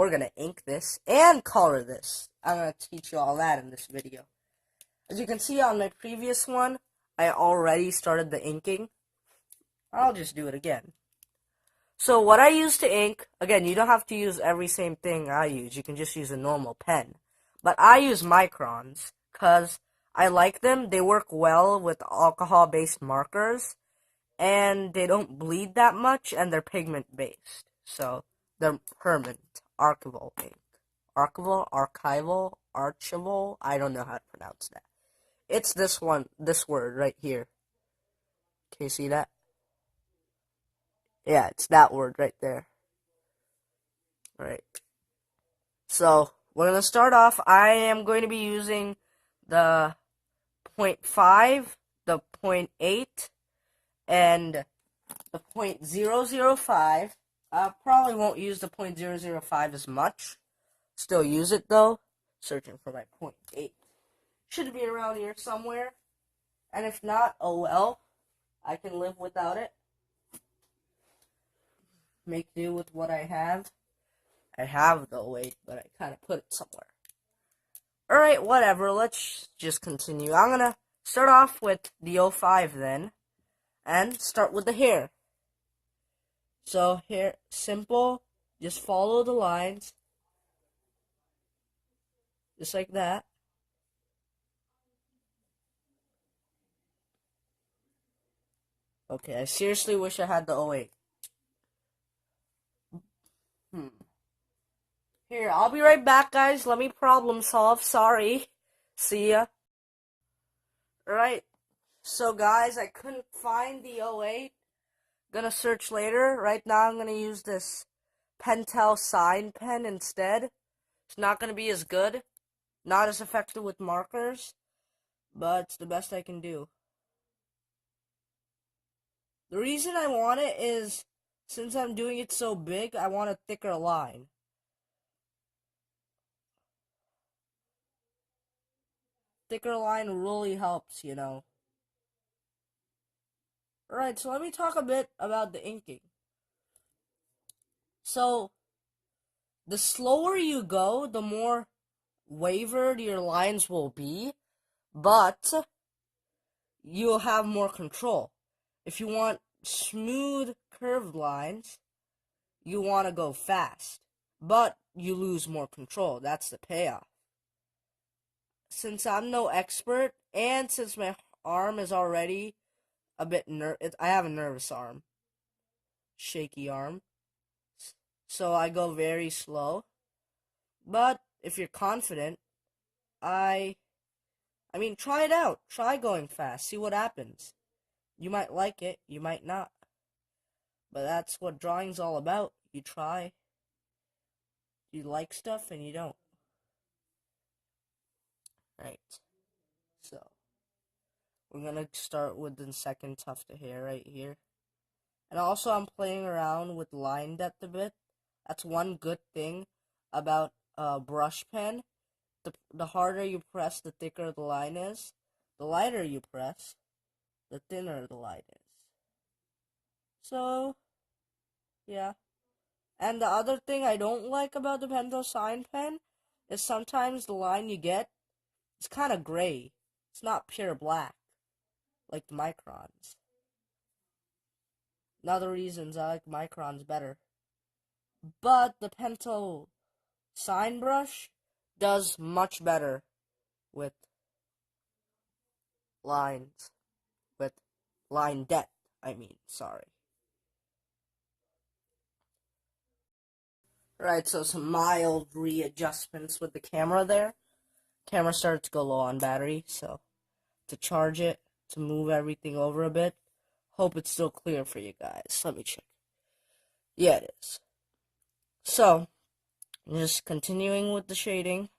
we're gonna ink this and color this. I'm gonna teach you all that in this video. As you can see on my previous one, I already started the inking. I'll just do it again. So what I use to ink, again, you don't have to use every same thing I use. You can just use a normal pen. But I use microns because I like them. They work well with alcohol-based markers, and they don't bleed that much, and they're pigment-based. So they're permanent archival ink. Archival, I don't know how to pronounce that. It's this one, this word right here. Can you see that? Yeah, it's that word right there. Right. So, we're going to start off. I am going to be using the 0.5, the 0.8, and the 0.005. I probably won't use the 0.005 as much. Still use it though. Searching for my 0.8. Should be around here somewhere. And if not, oh well. I can live without it. Make do with what I have. I have the 0.8, but I kind of put it somewhere. Alright, whatever. Let's just continue. I'm going to start off with the 0.5 then. And start with the hair. So here, simple. Just follow the lines. Just like that. Okay, I seriously wish I had the 0.8. Here, I'll be right back, guys. Let me problem solve. Sorry. See ya. Alright. So, guys, I couldn't find the 0.8. Gonna search later. Right now, I'm gonna use this Pentel sign pen instead. It's not gonna be as good. Not as effective with markers. But it's the best I can do. The reason I want it is, since I'm doing it so big, I want a thicker line. Thicker line really helps, you know. Alright, so let me talk a bit about the inking. So, the slower you go, the more wavered your lines will be, but you'll have more control. If you want smooth, curved lines, you want to go fast, but you lose more control. That's the payoff. Since I'm no expert, and since my arm is already a bit I have a nervous arm, shaky arm, so I go very slow. But if you're confident, I mean, try it out. Try going fast. See what happens. You might like it, you might not. But that's what drawing's all about. You try. You like stuff and you don't. Right. So, we're gonna start with the second tuft of hair right here. And also, I'm playing around with line depth a bit. That's one good thing about a brush pen. The harder you press, the thicker the line is. The lighter you press, the thinner the line is. So, yeah. And the other thing I don't like about the Pentel sign pen is sometimes the line you get is kind of gray. It's not pure black, like the microns. Another reasons I like microns better. But the Pentel sign brush does much better with lines, with line depth, sorry. Right, so some mild readjustments with the camera there. Camera started to go low on battery, so to charge it, to move everything over a bit. Hope it's still clear for you guys. Let me check. Yeah, it is. So, just continuing with the shading.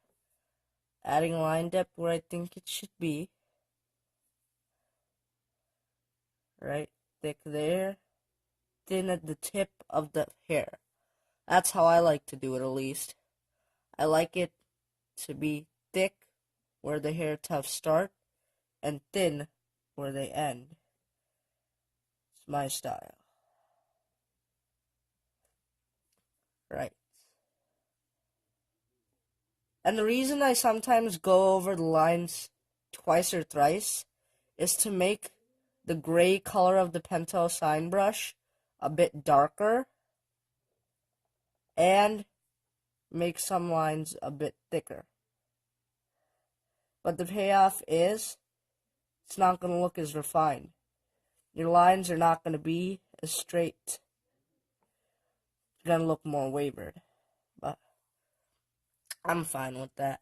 Adding line depth where I think it should be. Right, thick there. Thin at the tip of the hair. That's how I like to do it, at least. I like it to be thick where the hair tufts start and thin where they end. It's my style. Right. And the reason I sometimes go over the lines twice or thrice is to make the gray color of the Pentel sign brush a bit darker and make some lines a bit thicker. But the payoff is it's not going to look as refined. Your lines are not going to be as straight. They're going to look more wavered. But I'm fine with that.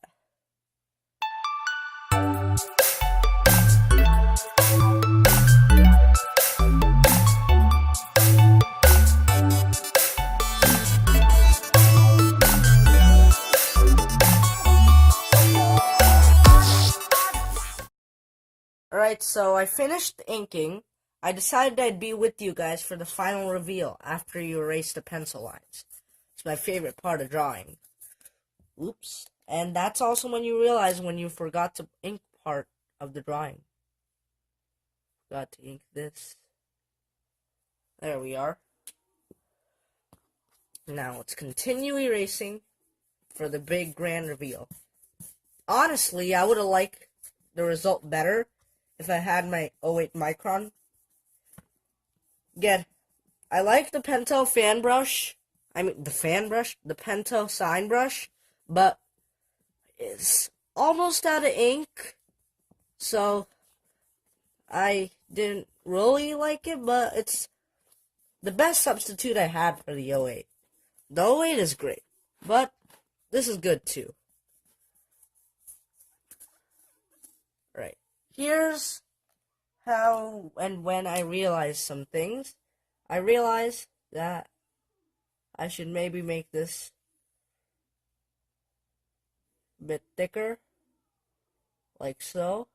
Alright, so I finished inking. I decided I'd be with you guys for the final reveal after you erase the pencil lines. It's my favorite part of drawing. Oops. And that's also when you realize when you forgot to ink part of the drawing. Forgot to ink this. There we are. Now let's continue erasing for the big grand reveal. Honestly, I would have liked the result better if I had my 08 micron. Again, I like the Pentel fan brush. The Pentel sign brush, but it's almost out of ink, so I didn't really like it, but it's the best substitute I had for the 08. The 08 is great, but this is good too. Right. Here's how and when I realized some things. I realized that I should maybe make this a bit thicker, like so.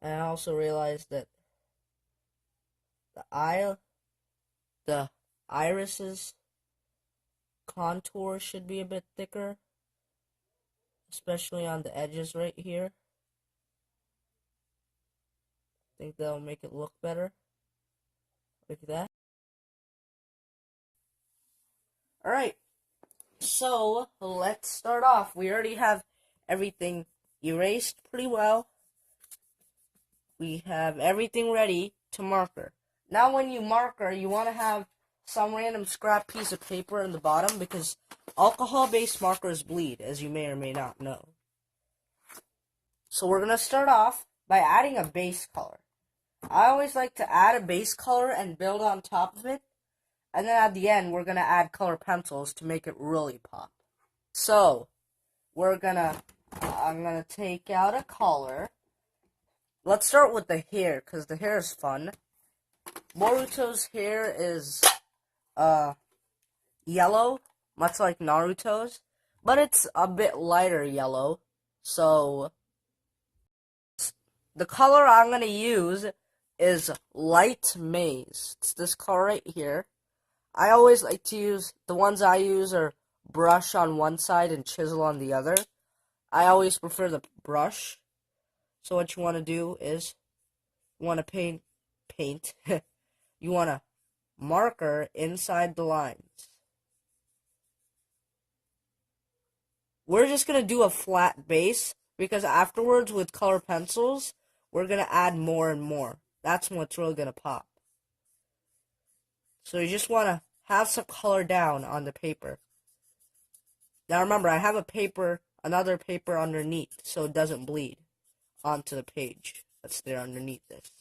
And I also realized that the iris's contour should be a bit thicker, especially on the edges right here. I think that'll make it look better, like that. Alright, so let's start off. We already have everything erased pretty well. We have everything ready to marker. Now when you marker, you want to have some random scrap piece of paper in the bottom because alcohol-based markers bleed, as you may or may not know. So we're going to start off by adding a base color. I always like to add a base color and build on top of it. And then at the end, we're going to add color pencils to make it really pop. So, I'm going to take out a color. Let's start with the hair, because the hair is fun. Boruto's hair is yellow, much like Naruto's, but it's a bit lighter yellow. So, the color I'm going to use is light maize. It's this color right here. I always like to use, the ones I use are brush on one side and chisel on the other. I always prefer the brush. So what you want to do is, you want to paint, you want to marker inside the lines. We're just going to do a flat base, because afterwards with color pencils, we're going to add more and more. That's what's really going to pop. So you just want to have some color down on the paper. Now remember, I have another paper underneath, so it doesn't bleed onto the page that's there underneath this.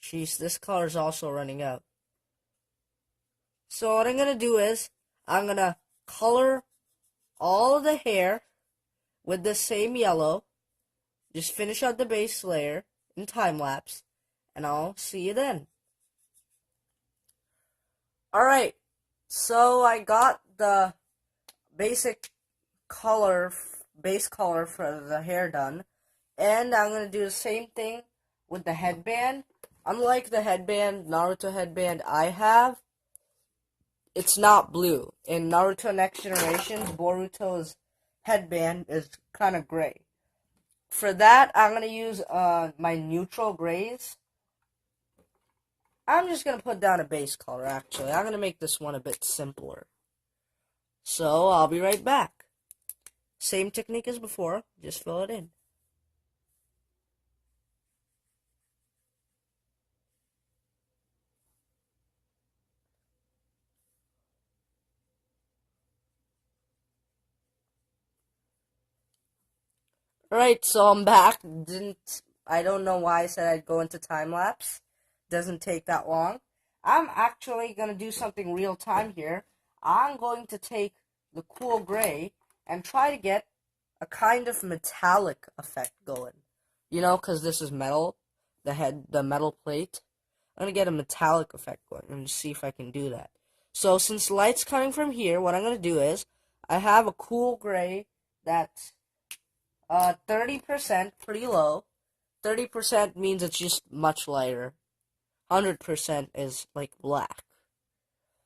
Jeez, this color is also running out. So what I'm going to do is, I'm going to color all of the hair with the same yellow. Just finish out the base layer in time lapse, and I'll see you then. Alright, so I got the base color for the hair done, and I'm going to do the same thing with the headband. Unlike the Naruto headband I have, it's not blue. In Naruto Next Generation, Boruto's headband is kind of gray. For that, I'm going to use my neutral grays. I'm just gonna put down a base color, actually. I'm gonna make this one a bit simpler. So, I'll be right back. Same technique as before, just fill it in. Alright, so I'm back. I don't know why I said I'd go into time lapse. Doesn't take that long. I'm actually gonna do something real time here. I'm going to take the cool gray and try to get a kind of metallic effect going. You know, because this is metal, the metal plate. I'm gonna get a metallic effect going and see if I can do that. So since light's coming from here, what I'm gonna do is I have a cool gray that's 30%, pretty low. 30% means it's just much lighter. 100% is like black.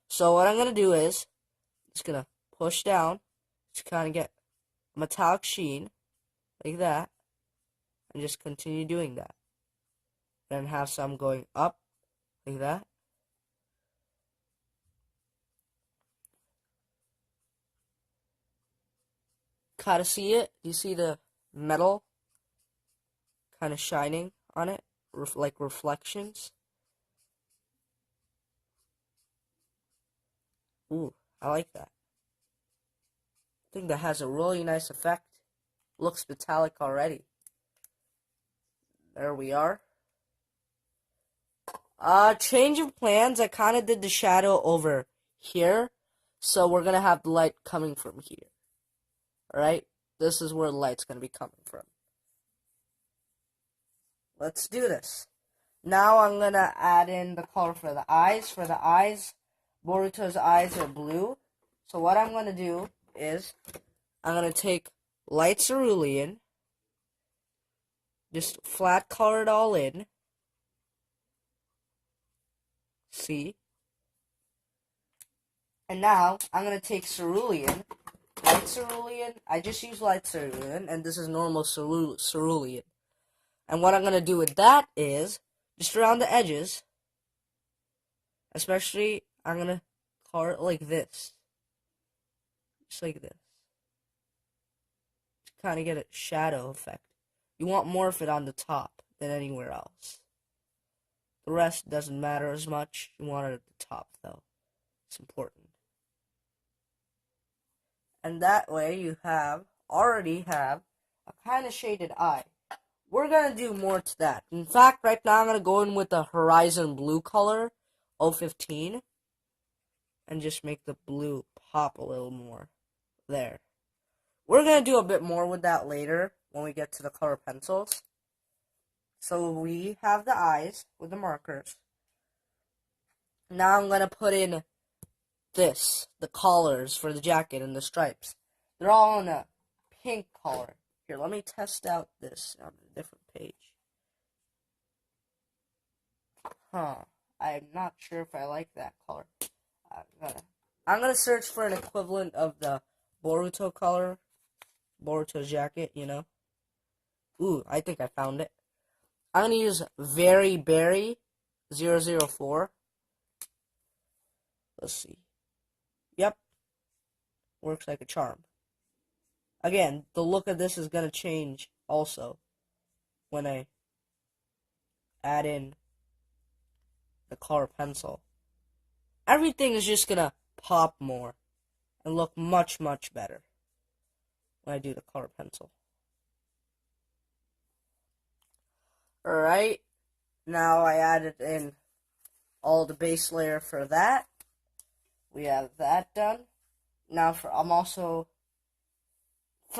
So what I'm gonna do is just gonna push down to kind of get a metallic sheen like that, and just continue doing that. Then have some going up like that. Kind of see it? You see the metal kind of shining on it, like reflections. Ooh, I like that. I think that has a really nice effect. Looks metallic already. There we are. Change of plans. I kind of did the shadow over here, so we're gonna have the light coming from here. Alright? This is where the light's gonna be coming from. Let's do this. Now I'm gonna add in the color for the eyes. For the eyes, Boruto's eyes are blue. So what I'm gonna do is I'm gonna take light cerulean, just flat color it all in. See? And now I'm gonna take cerulean, light cerulean. I just use light cerulean, and this is normal cerulean. And what I'm gonna do with that is just around the edges, especially I'm gonna color it like this, just like this, to kind of get a shadow effect. You want more of it on the top than anywhere else. The rest doesn't matter as much. You want it at the top though. It's important. And that way you already have a kind of shaded eye. We're gonna do more to that. In fact, right now I'm gonna go in with the horizon blue color, 015, and just make the blue pop a little more. There. We're gonna do a bit more with that later when we get to the color pencils. So we have the eyes with the markers. Now I'm gonna put in the collars for the jacket and the stripes. They're all in a pink color. Here, let me test out this on a different page. I'm not sure if I like that color. I'm gonna search for an equivalent of the Boruto color. Boruto jacket, you know. Ooh, I think I found it. I'm gonna use Very Berry 004. Let's see. Yep. Works like a charm. Again, the look of this is gonna change also when I add in the color pencil. Everything is just gonna pop more and look much, much better when I do the color pencil. Alright, now I added in all the base layer for that. We have that done. Now for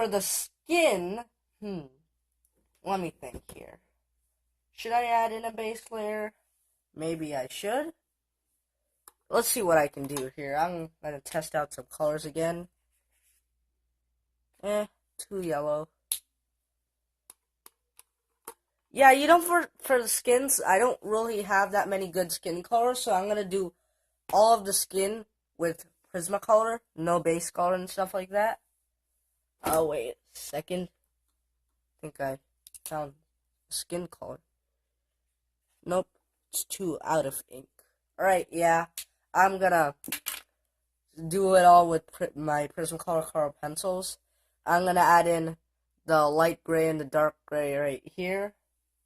the skin, let me think here. Should I add in a base layer? Maybe I should. Let's see what I can do here. I'm gonna test out some colors again. Too yellow. Yeah, you know, for the skins, I don't really have that many good skin colors, so I'm gonna do all of the skin with Prismacolor, no base color and stuff like that. Oh, wait a second. I think I found skin color. Nope. It's too out of ink. Alright, yeah. I'm gonna do it all with my Prismacolor color pencils. I'm gonna add in the light gray and the dark gray right here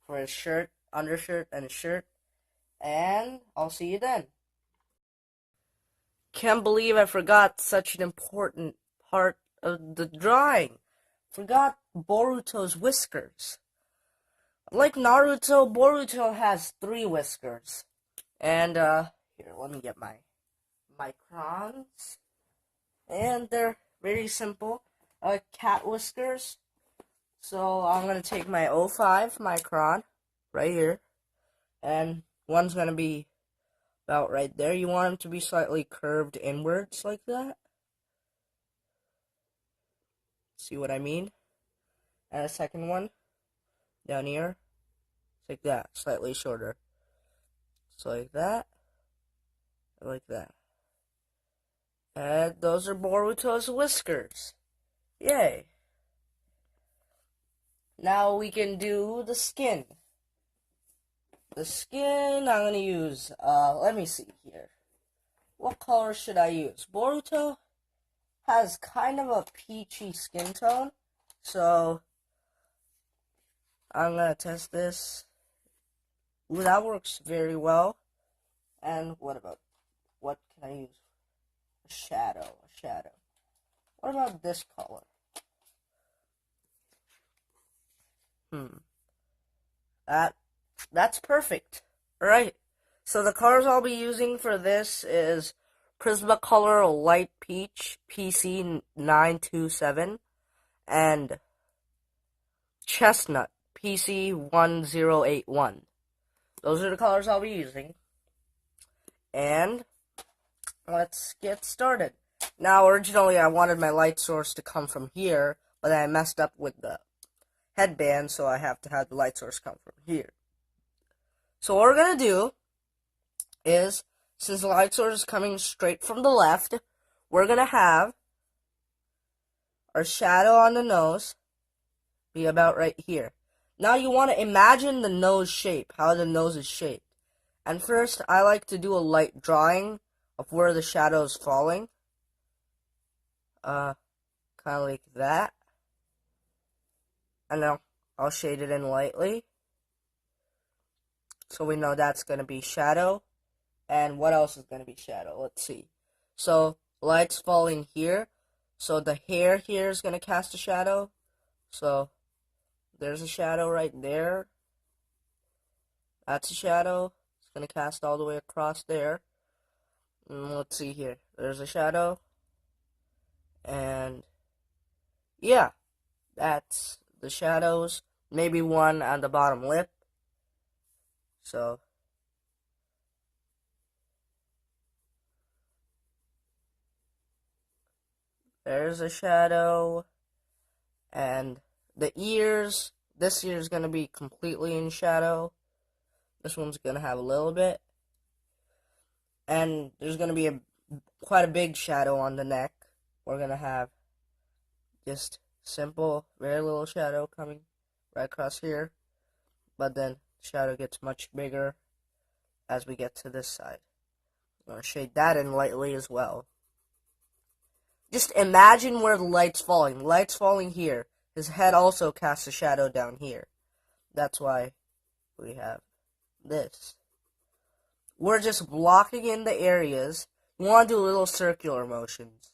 for his shirt, undershirt, and his shirt. And I'll see you then. Can't believe I forgot such an important part of the drawing. Forgot Boruto's whiskers. Like Naruto, Boruto has 3 whiskers. And, here, let me get my microns. And they're very simple. Cat whiskers. So I'm going to take my 05 micron right here. And one's going to be about right there. You want them to be slightly curved inwards like that. See what I mean? And a second one down here. Like that. Slightly shorter. So like that. Like that. And those are Boruto's whiskers. Yay. Now we can do the skin. The skin, I'm going to use, let me see here. What color should I use? Boruto has kind of a peachy skin tone. So, I'm going to test this. Ooh, that works very well. And what can I use? A shadow. What about this color? That's perfect. Alright, so the colors I'll be using for this is Prismacolor Light Peach PC927 and Chestnut PC1081. Those are the colors I'll be using. And let's get started. Now, originally I wanted my light source to come from here, but I messed up with the headband, so I have to have the light source come from here. So what we're going to do is, since the light source is coming straight from the left, we're going to have our shadow on the nose be about right here. Now you want to imagine the nose shape, how the nose is shaped. And first, I like to do a light drawing of where the shadow is falling. Kind of like that. And now I'll shade it in lightly. So we know that's going to be shadow. And what else is going to be shadow? Let's see. So, light's falling here. So the hair here is going to cast a shadow. So, there's a shadow right there. That's a shadow. It's going to cast all the way across there. And let's see here. There's a shadow. And, yeah. That's the shadows. Maybe one on the bottom lip. So, there's a shadow. And the ears, this ear is going to be completely in shadow. This one's going to have a little bit. And there's going to be quite a big shadow on the neck. We're going to have just simple, very little shadow coming right across here. But then shadow gets much bigger as we get to this side. I'm going to shade that in lightly as well. Just imagine where the light's falling. The light's falling here. His head also casts a shadow down here. That's why we have this. We're just blocking in the areas. You want to do little circular motions.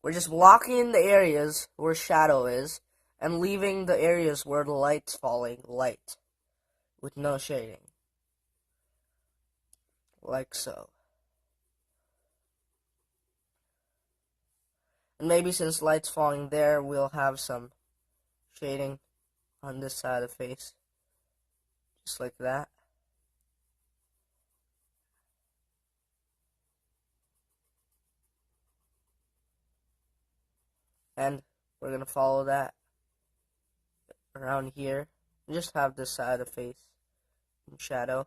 We're just blocking in the areas where shadow is and leaving the areas where the light's falling light. With no shading. Like so. And maybe since light's falling there, we'll have some shading on this side of the face. Just like that. And we're going to follow that around here. Just have this side of the face in shadow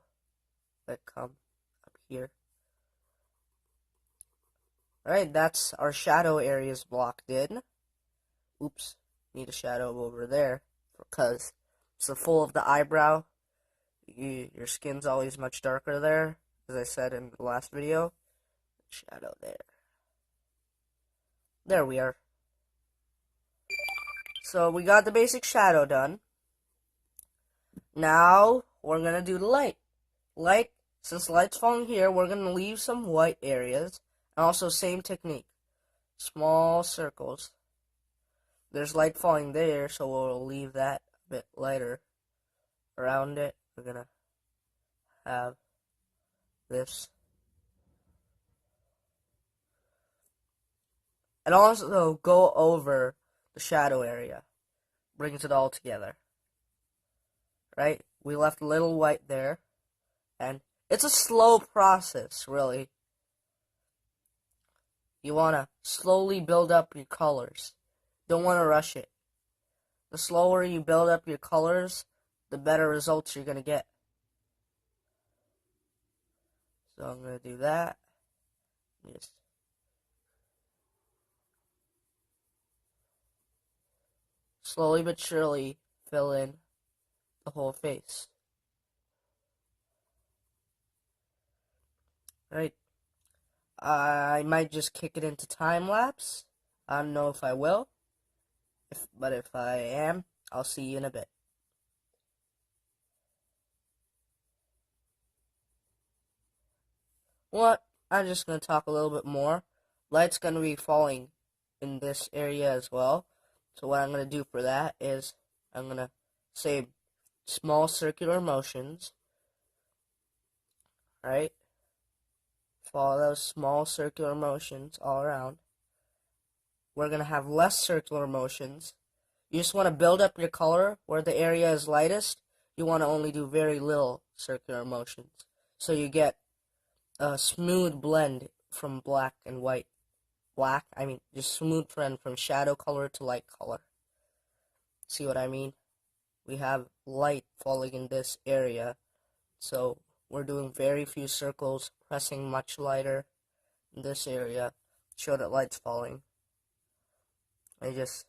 that come up here. Alright, that's our shadow areas blocked in. Oops, need a shadow over there because it's the full of the eyebrow. your skin's always much darker there, as I said in the last video. Shadow there. There we are. So we got the basic shadow done. Now we're gonna do the light. Light, since light's falling here, we're gonna leave some white areas. And also same technique. Small circles. There's light falling there, so we'll leave that a bit lighter around it. We're gonna have this. And also go over the shadow area. Brings it all together. Right? We left a little white there. And it's a slow process, really. You want to slowly build up your colors. Don't want to rush it. The slower you build up your colors, the better results you're going to get. So I'm going to do that. Just slowly but surely fill in the whole face. Right? I might just kick it into time lapse. I don't know if I will. But if I am, I'll see you in a bit. What? I'm just going to talk a little bit more. Light's going to be falling in this area as well. So what I'm going to do for that is I'm going to say small circular motions. Right? Follow those small circular motions all around. We're going to have less circular motions. You just want to build up your color where the area is lightest. You want to only do very little circular motions. So you get a smooth blend from black and white. Just smooth blend from shadow color to light color. See what I mean? We have light falling in this area. So we're doing very few circles, pressing much lighter in this area. Show that light's falling. And just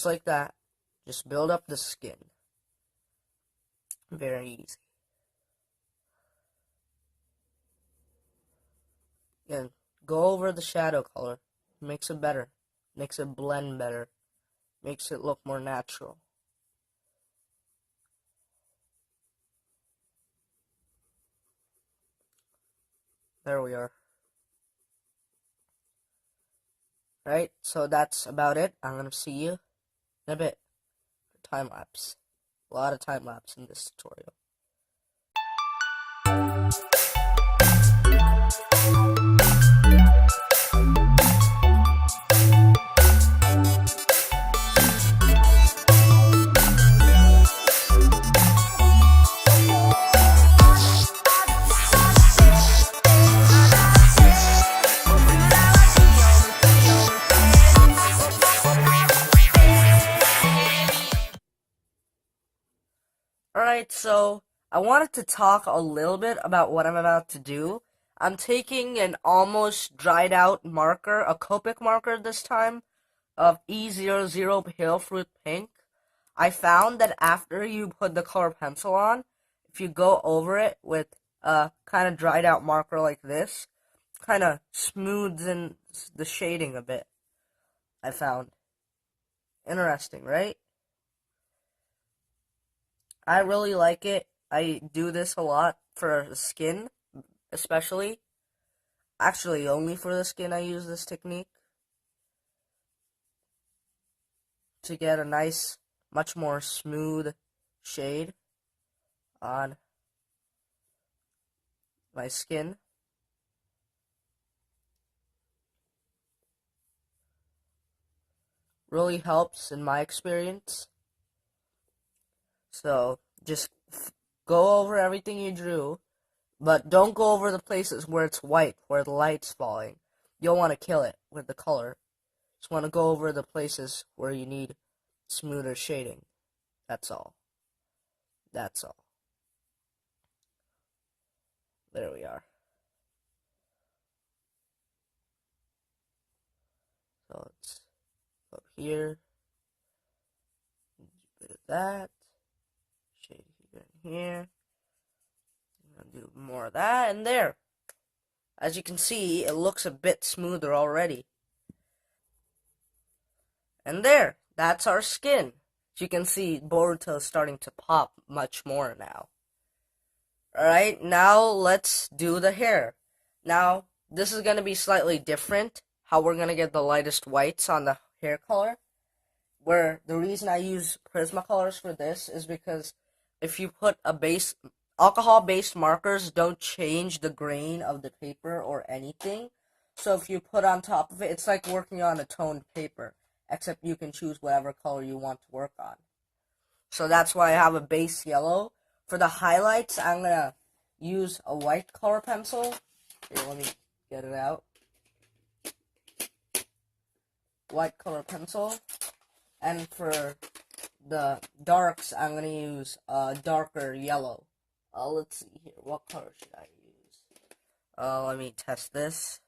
like that, just build up the skin. Very easy. And go over the shadow color. Makes it better. Makes it blend better. Makes it look more natural. There we are. Right, so that's about it. I'm going to see you in a bit. Time lapse. A lot of time lapse in this tutorial. Alright, so I wanted to talk a little bit about what I'm about to do. I'm taking an almost dried out marker, a Copic marker this time, of E00 Pale Fruit Pink. I found that after you put the color pencil on, if you go over it with a kind of dried out marker like this, kind of smooths in the shading a bit. I found. Interesting, right? I really like it. I do this a lot for the skin, especially. Actually, only for the skin I use this technique. To get a nice, much more smooth shade on my skin. Really helps in my experience. So, just go over everything you drew, but don't go over the places where it's white, where the light's falling. You'll want to kill it with the color. Just want to go over the places where you need smoother shading. That's all. That's all. There we are. So it's up here. A bit of that. Shade here and here. Do more of that, and there. As you can see, it looks a bit smoother already. And there, that's our skin. As you can see, Boruto is starting to pop much more now. Alright, now let's do the hair. Now, this is going to be slightly different, how we're going to get the lightest whites on the hair color. Where the reason I use Prismacolors for this is because if you put alcohol-based markers don't change the grain of the paper or anything. So if you put on top of it, it's like working on a toned paper, except you can choose whatever color you want to work on. So that's why I have a base yellow. For the highlights, I'm going to use a white color pencil. Here, let me get it out. White color pencil. And for the darks, I'm going to use a darker yellow. Let's see here. What color should I use? Let me test this.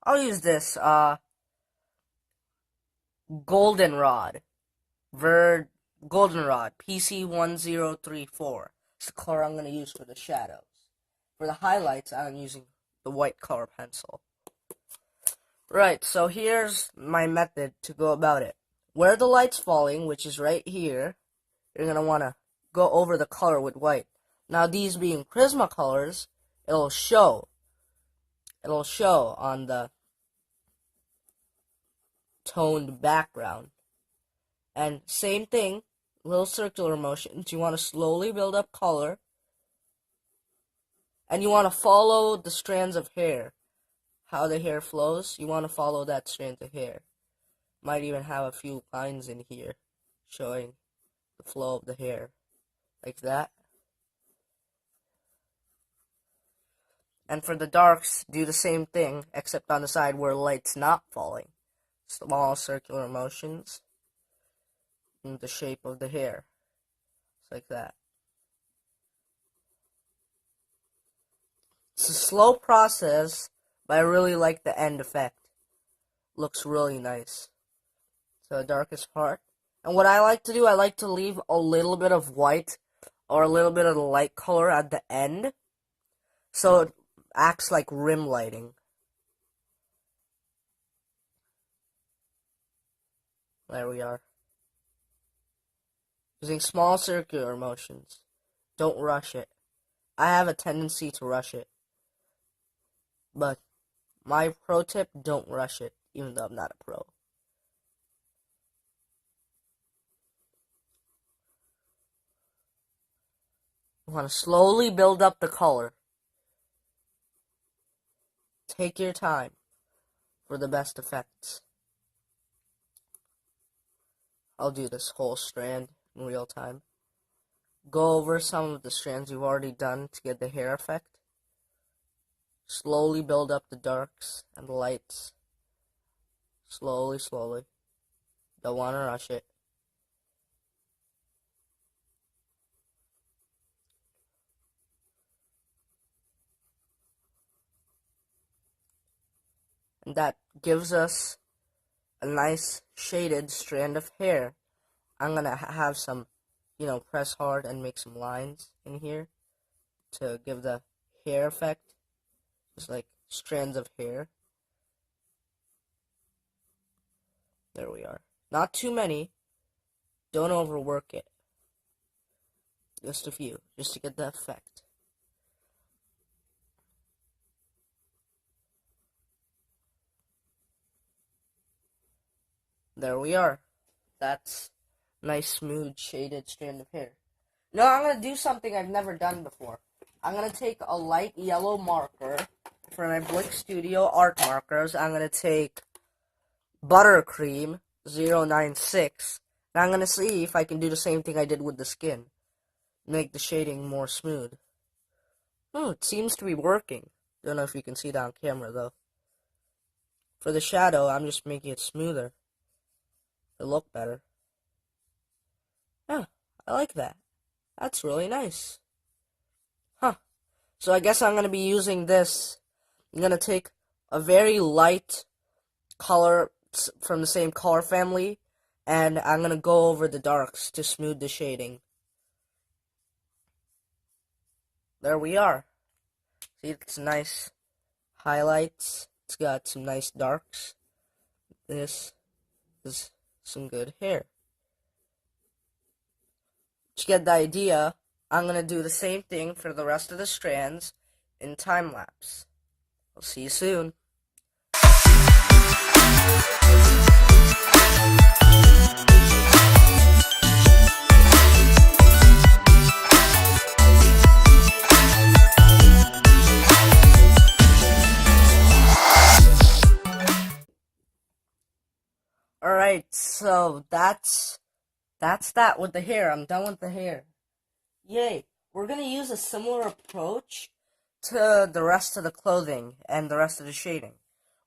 I'll use this, Goldenrod. Goldenrod, PC1034. It's the color I'm going to use for the shadows. For the highlights, I'm using the white color pencil. Right, so here's my method to go about it. Where the light's falling, which is right here, you're going to want to go over the color with white. Now, these being Prismacolors, it'll show on the toned background. And same thing, little circular motions. You want to slowly build up color. And you want to follow the strands of hair. How the hair flows, you want to follow that strand of hair. Might even have a few lines in here showing the flow of the hair. Like that. And for the darks, do the same thing, except on the side where light's not falling. Small circular motions in the shape of the hair. It's like that. It's a slow process, but I really like the end effect. Looks really nice. So the darkest part. And what I like to do, I like to leave a little bit of white or a little bit of the light color at the end. So it acts like rim lighting. There we are. Using small circular motions. Don't rush it. I have a tendency to rush it. But my pro tip, don't rush it, even though I'm not a pro. You want to slowly build up the color. Take your time for the best effects. I'll do this whole strand in real time. Go over some of the strands you've already done to get the hair effect. Slowly build up the darks and the lights. Slowly, slowly. Don't want to rush it. And that gives us a nice shaded strand of hair. I'm going to have some, press hard and make some lines in here to give the hair effect. Just like strands of hair. There we are. Not too many. Don't overwork it. Just a few, just to get the effect. There we are. That's nice, smooth, shaded strand of hair. Now I'm going to do something I've never done before. I'm going to take a light yellow marker for my Blick Studio art markers. I'm going to take Buttercream 096. And I'm going to see if I can do the same thing I did with the skin. Make the shading more smooth. Oh, it seems to be working. Don't know if you can see that on camera, though. For the shadow, I'm just making it smoother. It'll look better. Yeah, I like that. That's really nice. Huh. So I guess I'm going to be using this. I'm going to take a very light color from the same color family, and I'm going to go over the darks to smooth the shading. there we are. See, it's nice highlights. It's got some nice darks. This is some good hair. To get the idea, I'm going to do the same thing for the rest of the strands in time lapse. I'll see you soon. Alright, so that's that with the hair. I'm done with the hair. Yay! We're gonna use a similar approach to the rest of the clothing and the rest of the shading.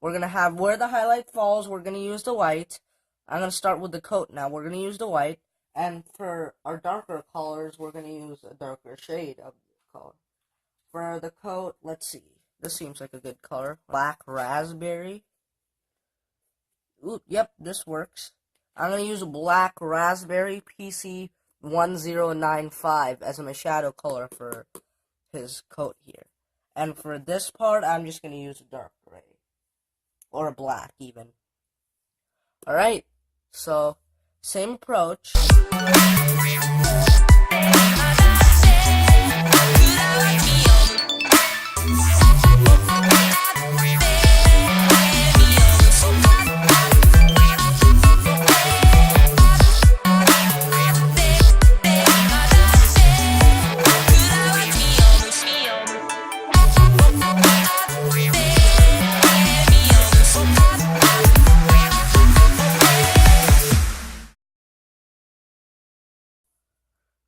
We're gonna have where the highlight falls, we're gonna use the white. I'm gonna start with the coat now. We're gonna use the white, and for our darker colors, we're gonna use a darker shade of the color. For the coat, let's see. This seems like a good color. Black raspberry. Ooh, yep, this works. I'm going to use a black raspberry PC 1095 as my shadow color for his coat here. And for this part, I'm just going to use a dark gray. Or a black, even. Alright, so, same approach.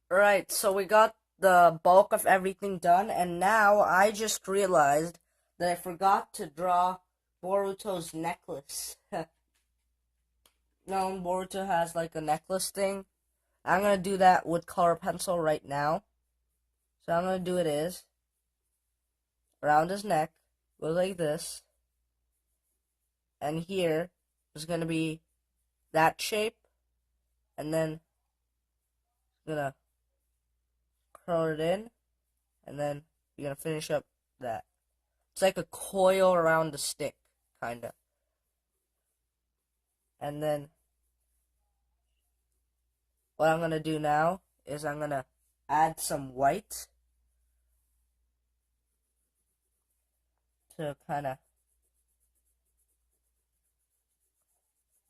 Alright, so we got the bulk of everything done, and now I just realized that I forgot to draw Boruto's necklace. No, Boruto has like a necklace thing. I'm gonna do that with color pencil right now. So I'm gonna do it is around his neck, goes like this, and here is gonna be that shape, and then gonna curl it in, and then you're gonna finish up that. It's like a coil around the stick, kinda. And then what I'm gonna do now is I'm gonna add some white to kinda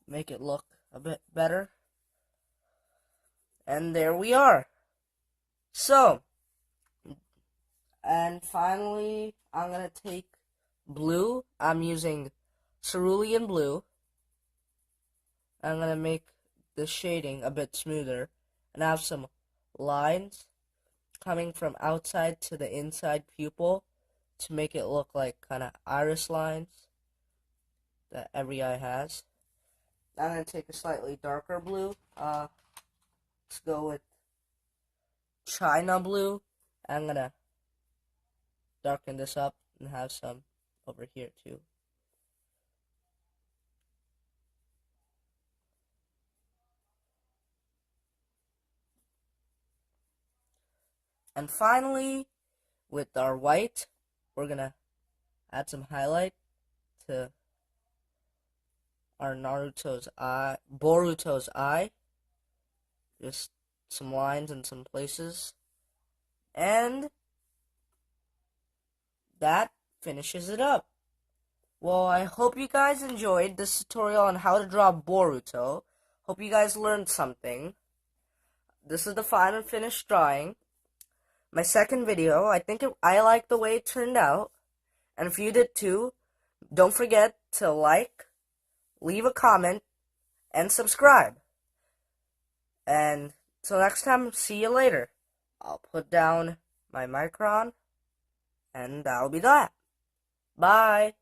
make it look a bit better. And there we are. So, and finally, I'm gonna take blue. I'm using cerulean blue. I'm gonna make the shading a bit smoother, and I have some lines coming from outside to the inside pupil to make it look like kind of iris lines that every eye has. I'm gonna take a slightly darker blue. Let's go with China blue. I'm gonna darken this up and have some over here too. And finally, with our white, we're gonna add some highlight to our Boruto's eye. Just some lines in some places. And that finishes it up. Well, I hope you guys enjoyed this tutorial on how to draw Boruto. Hope you guys learned something. This is the final finished drawing. My second video, I like the way it turned out. And if you did too, don't forget to like, leave a comment, and subscribe. And till next time, see you later. I'll put down my micron, and that'll be that. Bye.